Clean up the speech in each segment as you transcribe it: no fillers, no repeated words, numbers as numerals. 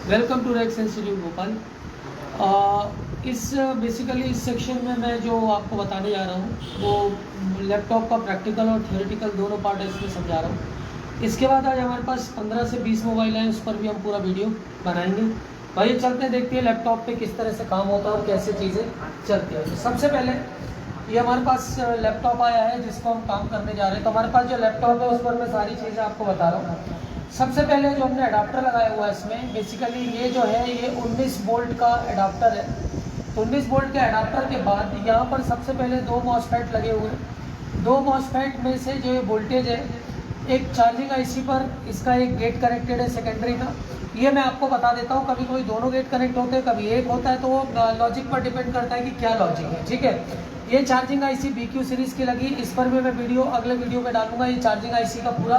Welcome to Rax institute Bhopal. Basically इस section में मैं जो आपको बताने जा रहा हूँ वो लैपटॉप का प्रैक्टिकल और थियोरेटिकल दोनों पार्ट है इसमें समझा रहा हूँ। इसके बाद आज हमारे पास 15 से 20 मोबाइल हैं, उस पर भी हम पूरा वीडियो बनाएंगे। भाई चलते हैं, देखते हैं लैपटॉप पे किस तरह से काम होता है और कैसे चीज़ें चलती हैं। तो सबसे पहले ये हमारे पास लैपटॉप आया है जिसको हम काम करने जा रहे हैं। तो हमारे पास जो लैपटॉप है उस पर मैं सारी चीज़ें आपको बता रहा हूँ। सबसे पहले जो हमने अडाप्टर लगाया हुआ है इसमें, बेसिकली ये जो है ये 19 वोल्ट का अडाप्टर है। तो 19 वोल्ट के अडाप्टर के बाद यहाँ पर सबसे पहले दो मॉसफेट लगे हुए हैं। दो मॉसफेट में से जो ये वोल्टेज है, एक चार्जिंग आईसी पर इसका एक गेट कनेक्टेड है सेकेंडरी का। ये मैं आपको बता देता हूँ, कभी कोई दोनों गेट कनेक्ट होते हैं, कभी एक होता है, तो वो लॉजिक पर डिपेंड करता है कि क्या लॉजिक है। ठीक है, ये चार्जिंग आईसी BQ सीरीज़ की लगी, इस पर भी मैं अगले वीडियो में डालूंगा। ये चार्जिंग आईसी का पूरा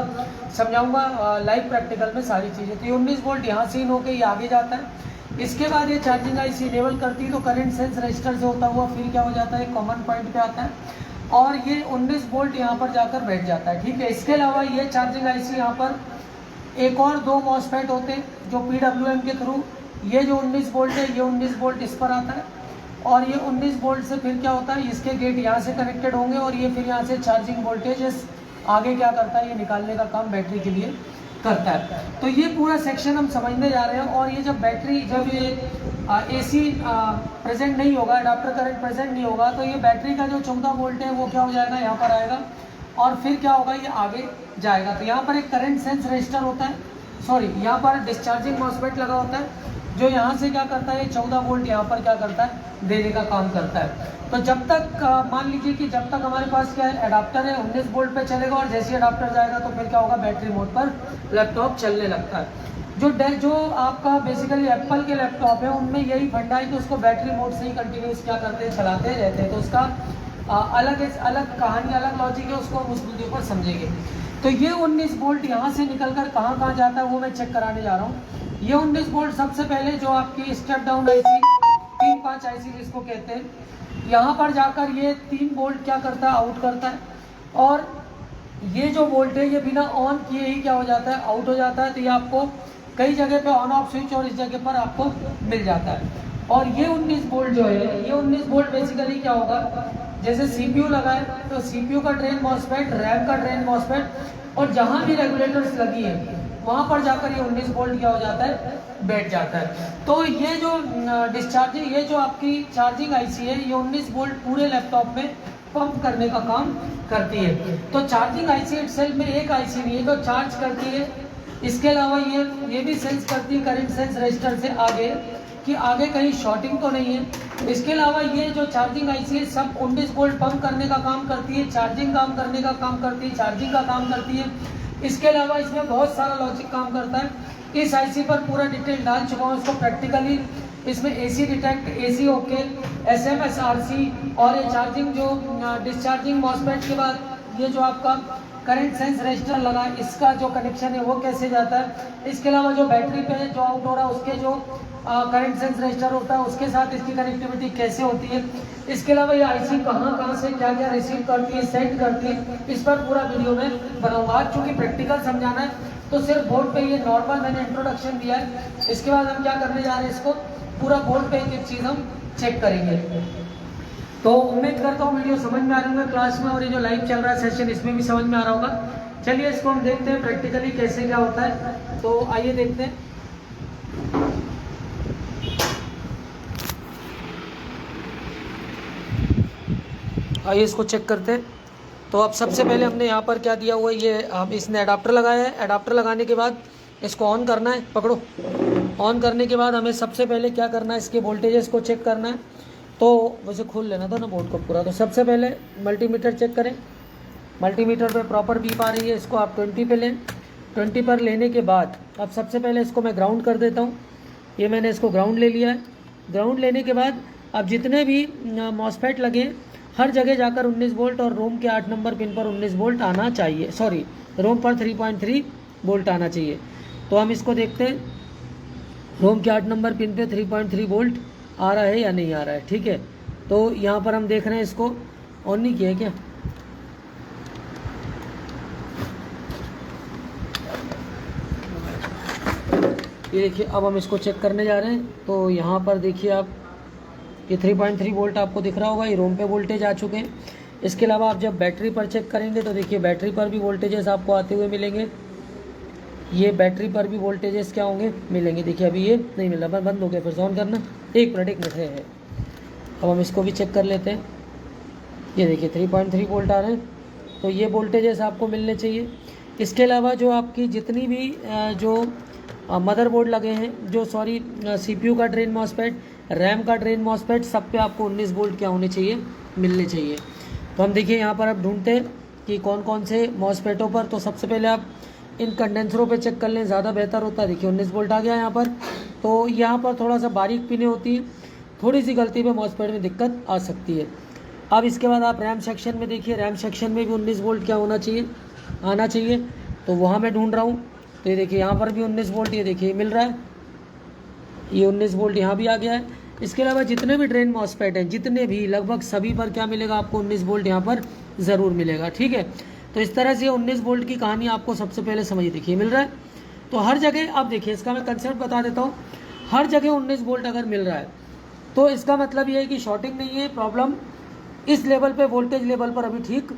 समझाऊंगा लाइव प्रैक्टिकल में सारी चीज़ें। तो ये 19 वोल्ट यहाँ से इन होकर ये आगे जाता है। इसके बाद ये चार्जिंग आईसी इनेबल करती है तो करंट सेंस रजिस्टर से होता हुआ फिर क्या हो जाता है, कॉमन पॉइंट पे आता है और ये 19 वोल्ट यहाँ पर जाकर बैठ जाता है। ठीक है, इसके अलावा ये चार्जिंग आईसी यहाँ पर एक और दो मॉसफेट होते हैं जो PWM के थ्रू, ये जो 19 वोल्ट है ये 19 वोल्ट इस पर आता है और ये 19 वोल्ट से फिर क्या होता है, इसके गेट यहाँ से कनेक्टेड होंगे और ये फिर यहाँ से चार्जिंग वोल्टेज आगे क्या करता है, ये निकालने का काम बैटरी के लिए करता है। तो ये पूरा सेक्शन हम समझने जा रहे हैं। और ये जब ये AC प्रेजेंट नहीं होगा, अडाप्टर करंट प्रेजेंट नहीं होगा, तो ये बैटरी का जो 14 वोल्ट है वो क्या हो जाएगा, यहाँ पर आएगा और फिर क्या होगा, ये आगे जाएगा। तो यहाँ पर एक करंट सेंस रजिस्टर होता है, यहाँ पर डिस्चार्जिंग मॉसफेट लगा होता है जो यहाँ से क्या करता है, 14 वोल्ट यहाँ पर क्या करता है, देने का काम करता है। तो जब तक मान लीजिए कि जब तक हमारे पास क्या है, अडाप्टर है 19 वोल्ट पे चलेगा और जैसे ही अडाप्टर जाएगा तो फिर क्या होगा, बैटरी मोड पर लैपटॉप चलने लगता है। जो आपका बेसिकली एप्पल के लैपटॉप है उनमें यही फंडा है कि उसको बैटरी मोड से ही कंटिन्यूस क्या करते हैं, चलाते रहते हैं। तो उसका अलग कहानी, अलग लॉजिक है, उसको हम उस वीडियो पर समझेंगे। तो ये 19 वोल्ट यहाँ से निकलकर कहाँ जाता है वो मैं चेक कराने जा रहा हूँ। ये 19 वोल्ट सबसे पहले जो आपकी स्टेप डाउन आईसी 3-5 आईसी जिसको कहते हैं, यहाँ पर जाकर ये 3 वोल्ट क्या करता है, आउट करता है और ये जो वोल्ट है ये बिना ऑन किए ही क्या हो जाता है, आउट हो जाता है। तो ये आपको कई जगह पे ऑन ऑफ स्विच और इस जगह पर आपको मिल जाता है। और ये 19 वोल्ट जो है, ये 19 वोल्ट बेसिकली क्या होगा, जैसे CPU लगा है तो CPU का ड्रेन मॉसफेट, रैम का ड्रेन मॉसफेट और जहाँ भी रेगुलेटर्स लगी है वहाँ पर जाकर ये 19 वोल्ट क्या हो जाता है, बैठ जाता है। तो ये जो डिस्चार्जिंग, ये जो आपकी चार्जिंग आईसी है ये 19 वोल्ट पूरे लैपटॉप में पंप करने का काम करती है। तो चार्जिंग आईसी इटसेल्फ में एक आईसी नहीं है तो चार्ज करती है, इसके अलावा ये भी सेंस करती है करंट सेंस रजिस्टर से आगे कि आगे कहीं शॉर्टिंग तो नहीं है। इसके अलावा ये जो चार्जिंग आईसी है सब 19 वोल्ट पंप करने का काम करती है, चार्जिंग काम करने का काम करती है, चार्जिंग का काम करती है। इसके अलावा इसमें बहुत सारा लॉजिक काम करता है। इस आईसी पर पूरा डिटेल डाल चुका हूँ इसको प्रैक्टिकली। इसमें AC detect, AC okay, SMS RC और ये चार्जिंग जो डिस्चार्जिंग मॉसफेट के बाद ये जो आपका करंट सेंस रजिस्टर लगा इसका जो कनेक्शन है वो कैसे जाता है। इसके अलावा जो बैटरी पे जो आउट हो रहा है उसके जो करंट सेंस रजिस्टर होता है उसके साथ इसकी कनेक्टिविटी कैसे होती है। इसके अलावा ये आईसी कहाँ से क्या रिसीव करती है, सेंड करती है, इस पर पूरा वीडियो में बनाऊंगा। आज चूँकि प्रैक्टिकल समझाना है तो सिर्फ बोर्ड पे ये नॉर्मल मैंने इंट्रोडक्शन दिया है। इसके बाद हम क्या करने जा रहे हैं, इसको पूरा बोर्ड पे एक चीज़ हम चेक करेंगे। तो उम्मीद करता हूँ वीडियो समझ में आ रही होगा क्लास में और ये जो लाइव चल रहा है सेशन इसमें भी समझ में आ रहा होगा। चलिए इसको हम देखते हैं प्रैक्टिकली कैसे क्या होता है। तो आइए देखते हैं। आइए इसको चेक करते हैं। तो अब सबसे पहले हमने यहाँ पर क्या दिया हुआ है, ये हम इसने अडाप्टर लगाया है। अडाप्टर लगाने के बाद इसको ऑन करना है, पकड़ो। ऑन करने के बाद हमें सबसे पहले क्या करना है, इसके वोल्टेजेस को चेक करना है। तो वैसे खोल लेना था ना बोर्ड को पूरा। तो सबसे पहले मल्टीमीटर चेक करें, मल्टीमीटर पे प्रॉपर बीप आ रही है, इसको आप 20 पे लें। 20 पर लेने के बाद अब सबसे पहले इसको मैं ग्राउंड कर देता हूँ। ये मैंने इसको ग्राउंड ले लिया है। ग्राउंड लेने के बाद अब जितने भी मॉसफेट लगे हर जगह जाकर 19 वोल्ट और रोम के 8 नंबर पिन पर 19 वोल्ट आना चाहिए, सॉरी रोम पर 3.3 वोल्ट आना चाहिए। तो हम इसको देखते हैं, रोम के 8 नंबर पिन पे 3.3 वोल्ट आ रहा है या नहीं आ रहा है। ठीक है, तो यहाँ पर हम देख रहे हैं, इसको ऑन नहीं किया क्या, ये देखिए अब हम इसको चेक करने जा रहे हैं। तो यहाँ पर देखिए आप ये 3.3 वोल्ट आपको दिख रहा होगा, ये रोम पे वोल्टेज आ चुके हैं। इसके अलावा आप जब बैटरी पर चेक करेंगे तो देखिए बैटरी पर भी वोल्टेजेस आपको आते हुए मिलेंगे। ये बैटरी पर भी वोल्टेजेस क्या होंगे, मिलेंगे। देखिए अभी ये नहीं मिल रहा, बंद हो गया, फिर से ऑन करना। एक मिनट है। अब हम इसको भी चेक कर लेते हैं। ये देखिए 3.3 वोल्ट आ रहे हैं, तो ये वोल्टेजेस आपको मिलने चाहिए। इसके अलावा जो आपकी जितनी भी जो मदरबोर्ड लगे हैं, जो CPU का ड्रेन मॉसफेट, रैम का ड्रेन मॉसफेट, सब पे आपको 19 वोल्ट क्या होने चाहिए, मिलने चाहिए। तो हम देखिए यहाँ पर अब ढूंढते हैं कि कौन कौन से मॉसफेटों पर। तो सबसे पहले आप इन कंडेंसरों पे चेक कर लें, ज़्यादा बेहतर होता है। देखिए 19 वोल्ट आ गया यहाँ पर। तो यहाँ पर थोड़ा सा बारीक पिनें होती है, थोड़ी सी गलती पे मॉसफेट में दिक्कत आ सकती है। अब इसके बाद आप रैम सेक्शन में देखिए, रैम सेक्शन में भी 19 वोल्ट क्या होना चाहिए, आना चाहिए। तो वहाँ मैं ढूंढ रहा हूँ। तो ये देखिए यहाँ पर भी 19 वोल्ट, ये देखिए मिल रहा है, ये 19 वोल्ट यहाँ भी आ गया है। इसके अलावा जितने भी ड्रेन मॉसफेट हैं, जितने भी, लगभग सभी पर क्या मिलेगा आपको, 19 वोल्ट यहाँ पर ज़रूर मिलेगा। ठीक है, तो इस तरह से 19 वोल्ट की कहानी आपको सबसे पहले समझ, देखिए मिल रहा है। तो हर जगह अब देखिए इसका मैं कंसेप्ट बता देता हूँ। हर जगह 19 वोल्ट अगर मिल रहा है तो इसका मतलब ये है कि शॉर्टिंग नहीं है, प्रॉब्लम इस लेवल पे, वोल्टेज लेवल पर अभी ठीक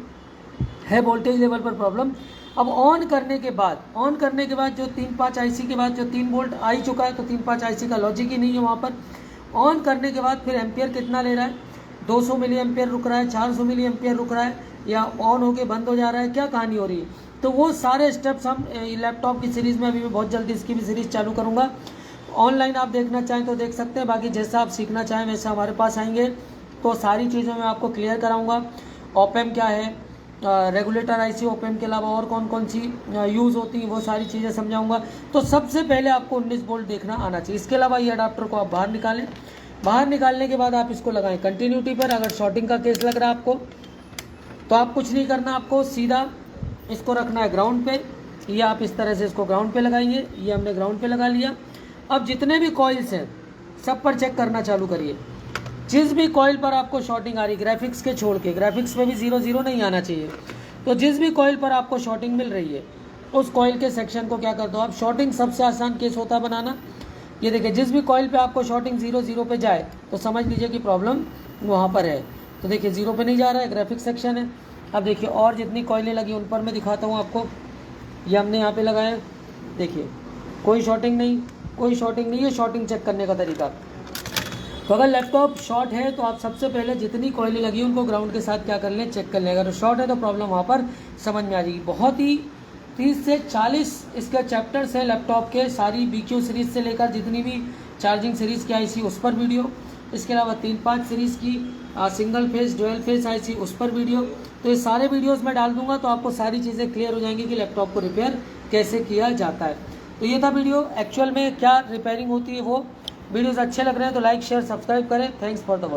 है, वोल्टेज लेवल पर प्रॉब्लम। अब ऑन करने के बाद जो 3.5 IC के बाद जो 3 वोल्ट आ ही चुका है, तो 3.5 IC का लॉजिक ही नहीं है वहाँ पर। ऑन करने के बाद फिर एम्पियर कितना ले रहा है, 200 मिली एम्पियर रुक रहा है, 400 मिली एम्पियर रुक रहा है, या ऑन होके बंद हो जा रहा है, क्या कहानी हो रही है। तो वो सारे स्टेप्स हम लैपटॉप की सीरीज़ में, अभी मैं बहुत जल्दी इसकी भी सीरीज़ चालू करूँगा। ऑनलाइन आप देखना चाहें तो देख सकते हैं, बाकी जैसा आप सीखना चाहें वैसे हमारे पास आएंगे तो सारी चीज़ें मैं आपको क्लियर कराऊंगा। ओपैम्प क्या है, रेगुलेटर IC ओपैम्प के अलावा और कौन कौन सी यूज़ होती हैं, वो सारी चीज़ें समझाऊंगा। तो सबसे पहले आपको 19 वोल्ट देखना आना चाहिए। इसके अलावा ये अडाप्टर को आप बाहर निकालें, बाहर निकालने के बाद आप इसको लगाएं कंटिन्यूटी पर। अगर शॉर्टिंग का केस लग रहा है आपको तो आप कुछ नहीं करना, आपको सीधा इसको रखना है ग्राउंड पे, या आप इस तरह से इसको ग्राउंड पे लगाएंगे। ये हमने ग्राउंड पे लगा लिया। अब जितने भी कॉइल्स हैं सब पर चेक करना चालू करिए। जिस भी कॉइल पर आपको शॉर्टिंग आ रही, ग्राफिक्स के छोड़ के, ग्राफिक्स में भी 0 नहीं आना चाहिए, तो जिस भी कॉइल पर आपको शॉर्टिंग मिल रही है उस कॉइल के सेक्शन को क्या कर दो आप, शॉर्टिंग सबसे आसान केस होता है बनाना। ये देखिए जिस भी कॉइल पे आपको शॉर्टिंग 0 पे जाए तो समझ लीजिए कि प्रॉब्लम वहाँ पर है। तो देखिए 0 पे नहीं जा रहा है, ग्राफिक्स सेक्शन है। अब देखिए और जितनी कॉइलें लगी उन पर मैं दिखाता हूँ आपको। ये हमने यहाँ पे लगाया, देखिए कोई शॉर्टिंग नहीं है। शॉर्टिंग चेक करने का तरीका, तो अगर लैपटॉप शॉर्ट है तो आप सबसे पहले जितनी कॉइलें लगी उनको ग्राउंड के साथ क्या कर लें, चेक कर लें। अगर शॉर्ट है तो प्रॉब्लम वहाँ पर समझ में आ जाएगी। बहुत ही 30 से 40 इसके चैप्टर्स हैं लैपटॉप के, सारी BQ सीरीज़ से लेकर जितनी भी चार्जिंग सीरीज़ की IC उस पर वीडियो, इसके अलावा 3.5 सीरीज़ की single phase dual face IC उस पर वीडियो। तो ये सारे वीडियोज़ मैं डाल दूँगा, तो आपको सारी चीज़ें क्लियर हो जाएंगी कि लैपटॉप को रिपेयर कैसे किया जाता है। तो ये था वीडियो, एक्चुअल में क्या रिपेयरिंग होती है वो। वीडियोस अच्छे लग रहे हैं तो लाइक शेयर सब्सक्राइब करें। Thanks for the watch.